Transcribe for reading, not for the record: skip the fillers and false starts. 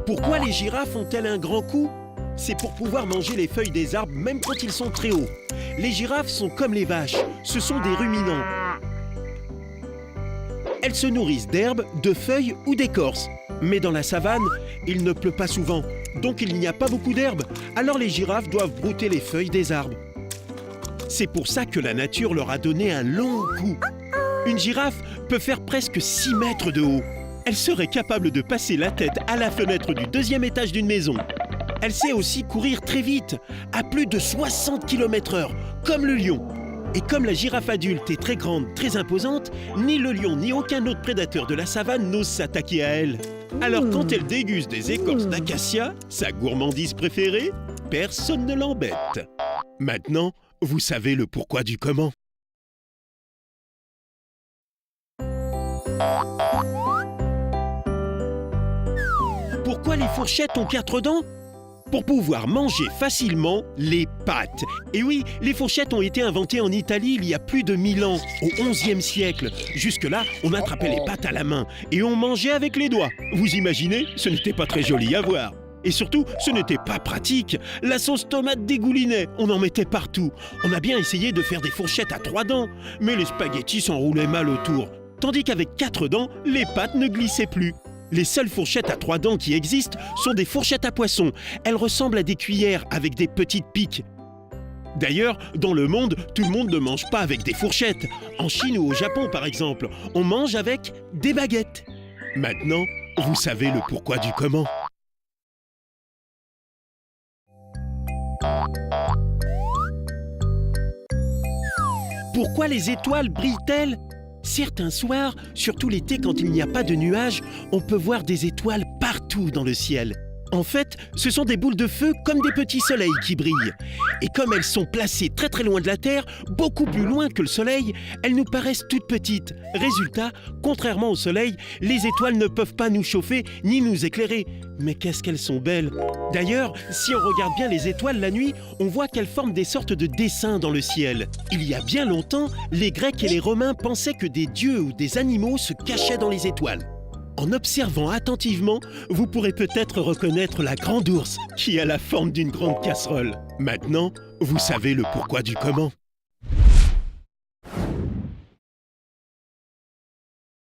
Pourquoi les girafes ont-elles un grand cou? C'est pour pouvoir manger les feuilles des arbres même quand ils sont très hauts. Les girafes sont comme les vaches, ce sont des ruminants. Elles se nourrissent d'herbes, de feuilles ou d'écorces. Mais dans la savane, il ne pleut pas souvent, donc il n'y a pas beaucoup d'herbes. Alors les girafes doivent brouter les feuilles des arbres. C'est pour ça que la nature leur a donné un long cou. Une girafe peut faire presque 6 mètres de haut. Elle serait capable de passer la tête à la fenêtre du 2e étage d'une maison. Elle sait aussi courir très vite, à plus de 60 km/h, comme le lion. Et comme la girafe adulte est très grande, très imposante, ni le lion ni aucun autre prédateur de la savane n'ose s'attaquer à elle. Alors quand elle déguste des écorces d'acacia, sa gourmandise préférée, personne ne l'embête. Maintenant, vous savez le pourquoi du comment. Pourquoi les fourchettes ont 4 dents? Pour pouvoir manger facilement les pâtes. Et oui, les fourchettes ont été inventées en Italie il y a plus de 1000 ans, au XIe siècle. Jusque-là, on attrapait les pâtes à la main et on mangeait avec les doigts. Vous imaginez? Ce n'était pas très joli à voir. Et surtout, ce n'était pas pratique. La sauce tomate dégoulinait, on en mettait partout. On a bien essayé de faire des fourchettes à 3 dents, mais les spaghettis s'enroulaient mal autour. Tandis qu'avec 4 dents, les pâtes ne glissaient plus. Les seules fourchettes à 3 dents qui existent sont des fourchettes à poisson. Elles ressemblent à des cuillères avec des petites piques. D'ailleurs, dans le monde, tout le monde ne mange pas avec des fourchettes. En Chine ou au Japon, par exemple, on mange avec des baguettes. Maintenant, vous savez le pourquoi du comment. Pourquoi les étoiles brillent-elles? Certains soirs, surtout l'été quand il n'y a pas de nuages, on peut voir des étoiles partout dans le ciel. En fait, ce sont des boules de feu comme des petits soleils qui brillent. Et comme elles sont placées très très loin de la Terre, beaucoup plus loin que le soleil, elles nous paraissent toutes petites. Résultat, contrairement au soleil, les étoiles ne peuvent pas nous chauffer ni nous éclairer. Mais qu'est-ce qu'elles sont belles! D'ailleurs, si on regarde bien les étoiles la nuit, on voit qu'elles forment des sortes de dessins dans le ciel. Il y a bien longtemps, les Grecs et les Romains pensaient que des dieux ou des animaux se cachaient dans les étoiles. En observant attentivement, vous pourrez peut-être reconnaître la grande ours qui a la forme d'une grande casserole. Maintenant, vous savez le pourquoi du comment.